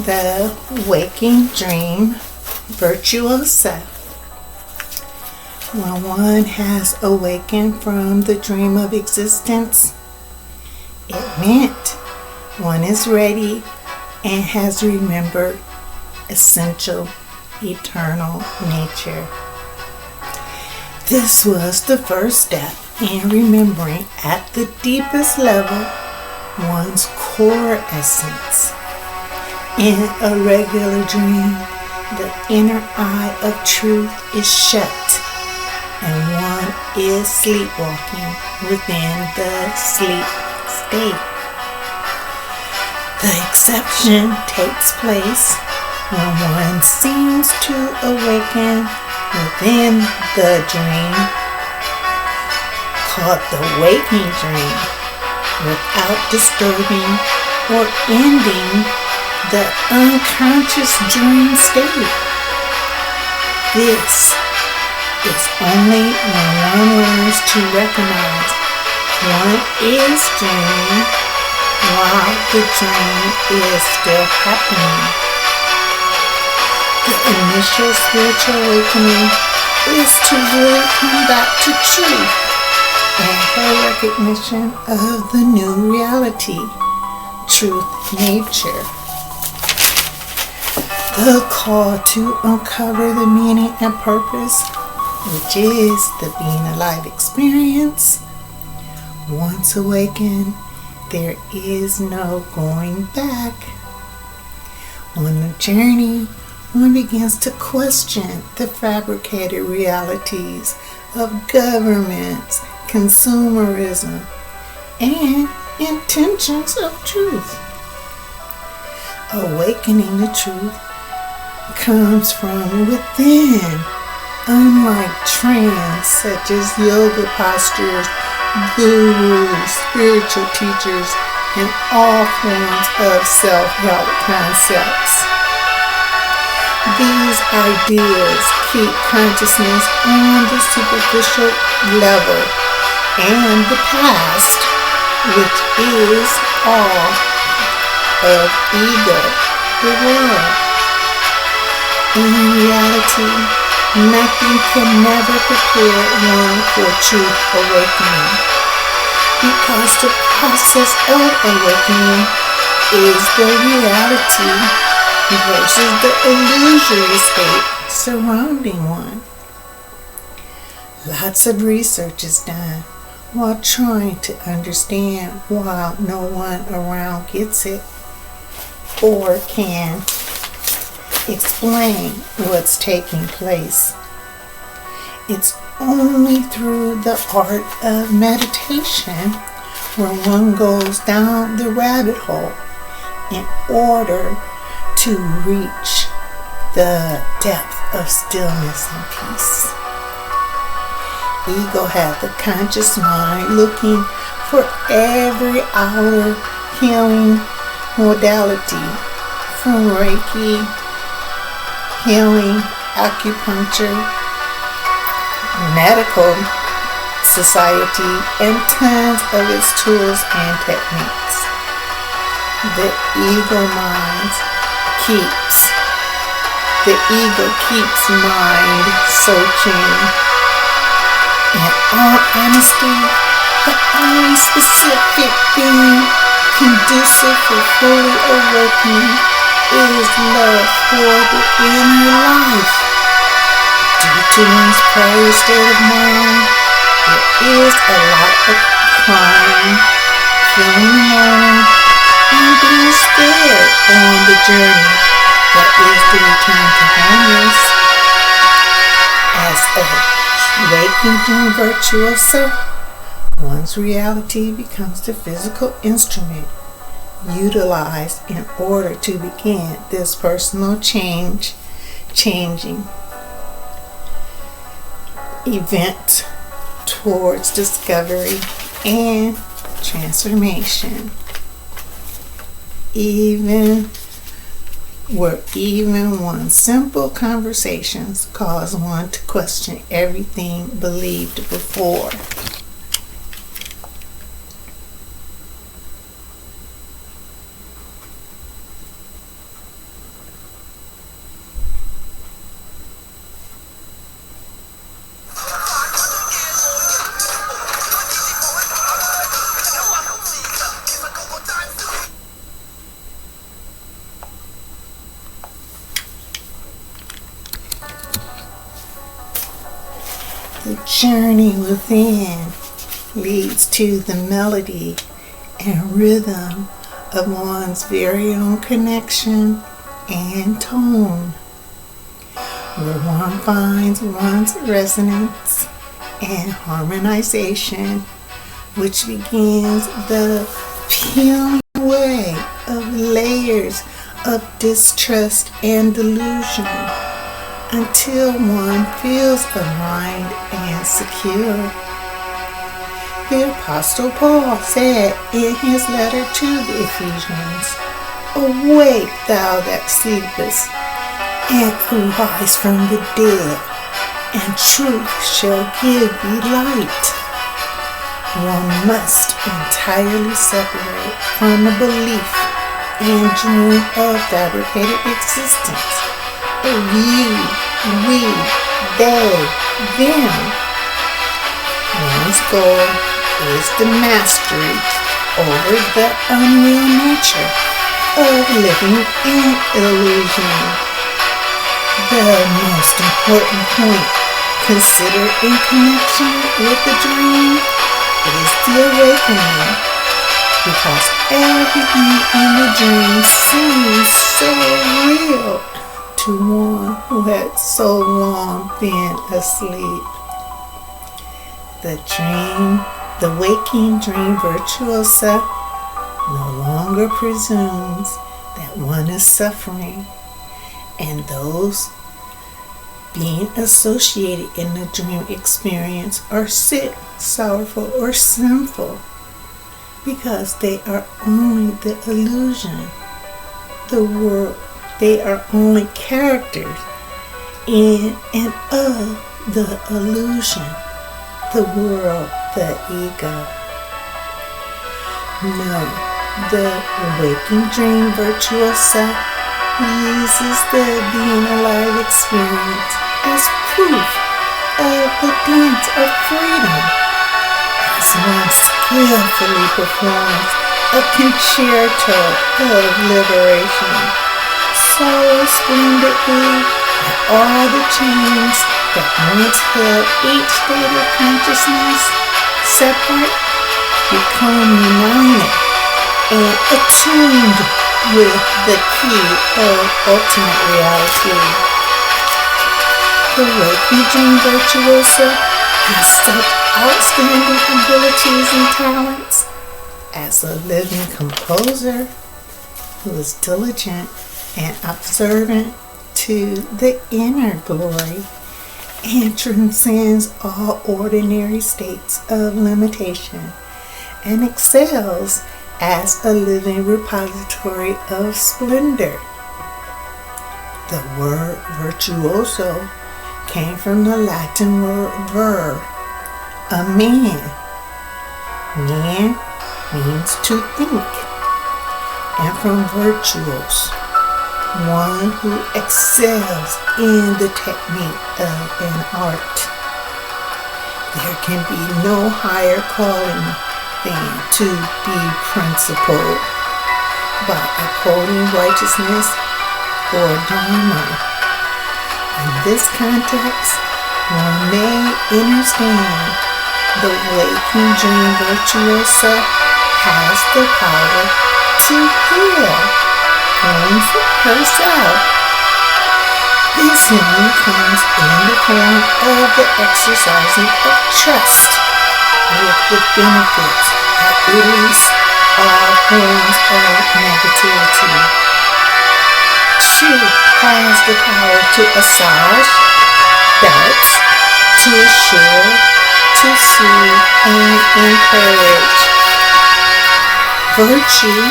the waking dream, Virtuosa. When one has awakened from the dream of existence, it meant one is ready and has remembered essential eternal nature. This was the first step in remembering at the deepest level one's core essence. In a regular dream, the inner eye of truth is shut and one is sleepwalking within the sleep state. The exception takes place when one seems to awaken within the dream, called the waking dream, without disturbing or ending the unconscious dream state. This is only when one learns to recognize one is dreaming while the dream is still happening. The initial spiritual awakening is to really come back to truth and her recognition of the new reality, truth nature. The call to uncover the meaning and purpose, which is the being alive experience. Once awakened, there is no going back. On the journey, one begins to question the fabricated realities of governments, consumerism, and intentions of truth. Awakening the truth comes from within, unlike trends such as yoga postures, gurus, spiritual teachers, and all forms of self-help concepts. These ideas keep consciousness on the superficial level and the past, which is all of ego, the world. In reality, nothing can never prepare one for truth awakening, because the process of awakening is the reality versus the illusory state surrounding one. Lots of research is done while trying to understand while no one around gets it or can explain what's taking place. It's only through the art of meditation where one goes down the rabbit hole in order to reach the depth of stillness and peace. Ego has the conscious mind looking for every outer healing modality, from Reiki, healing, acupuncture, medical society, and tons of its tools and techniques. The ego keeps mind searching. In all honesty, the only specific thing conducive for fully awakening is love for the inner life. Due to one's prior state of mind, there is a lot of crying, feeling alone, and being scared on the journey that is the return to wholeness. As a waking dream virtuoso, one's reality becomes the physical instrument utilized in order to begin this personal changing event towards discovery and transformation. Even one simple conversations cause one to question everything believed before. journey within leads to the melody and rhythm of one's very own connection and tone, where one finds one's resonance and harmonization, which begins the peeling away of layers of distrust and delusion until one feels aligned and secure. The Apostle Paul said in his letter to the Ephesians, "Awake, thou that sleepest, and arise from the dead, and truth shall give thee light." One must entirely separate from the belief and dream of fabricated existence of you, we, they, them. One's goal is the mastery over the unreal nature of living in illusion. The most important point considered in connection with the dream is the awakening, because everything in the dream seems so real to one who had so long been asleep. The waking dream virtuosa no longer presumes that one is suffering, and those being associated in the dream experience are sick, sorrowful, or sinful, because they are only the illusion, the world. They are only characters in and of the illusion, the world, the ego. No, the waking dream virtuosa uses the being alive experience as proof of the glint of freedom, as one skillfully performs a concerto of liberation, so splendidly that all the chains that once held each state of consciousness separate become united and attuned with the key of ultimate reality. The waking dream virtuosa has such outstanding abilities and talents as a living composer who is diligent and observant to the inner glory and transcends all ordinary states of limitation and excels as a living repository of splendor. The word virtuoso came from the Latin word vir, a man. Man means to think, and from virtuos, one who excels in the technique of an art. There can be no higher calling than to be principled by upholding righteousness or dharma. In this context, one may understand the waking dream virtuosa has the power to heal one for herself. This healing comes in the form of the exercising of trust with the benefits that release all forms of negativity. She has the power to assuage doubts, to assure, to soothe, and encourage. Virtue,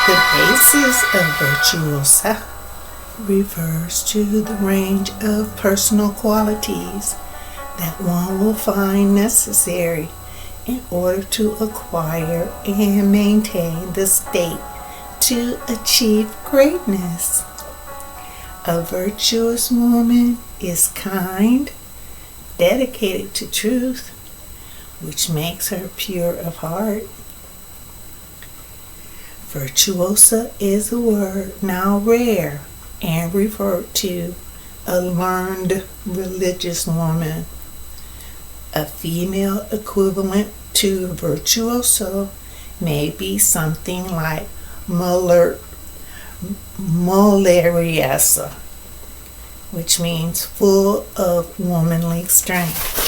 the basis of virtuosa, refers to the range of personal qualities that one will find necessary in order to acquire and maintain the state to achieve greatness. A virtuous woman is kind, dedicated to truth, which makes her pure of heart. Virtuosa is a word now rare and referred to a learned religious woman. A female equivalent to virtuoso may be something like Virtuosa, which means full of womanly strength.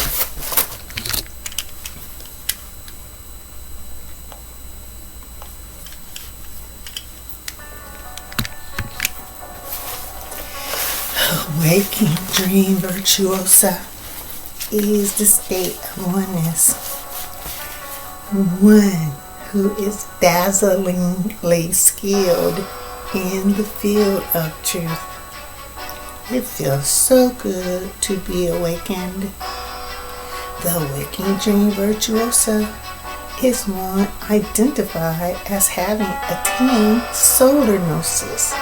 Waking dream virtuosa is the state of oneness. One who is dazzlingly skilled in the field of truth. It feels so good to be awakened. The waking dream virtuosa is one identified as having attained solar gnosis,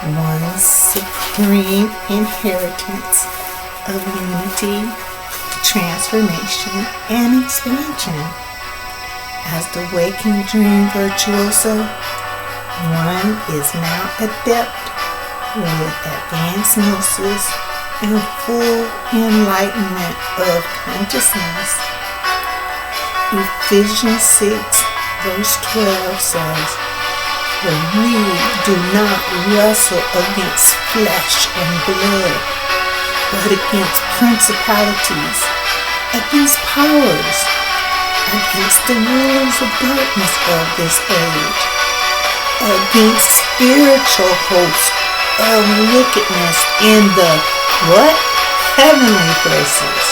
one's supreme inheritance of unity, transformation, and expansion. As the waking dream virtuoso, one is now adept with advanced gnosis and full enlightenment of consciousness. Ephesians 6 verse 12 says, "For we do not wrestle against flesh and blood, but against principalities, against powers, against the rulers of darkness of this age, against spiritual hosts of wickedness in the" what? Heavenly places.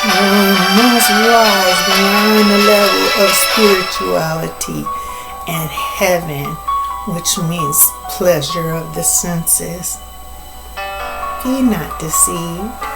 One must rise beyond the level of spirituality and heaven, which means pleasure of the senses. Be not deceived.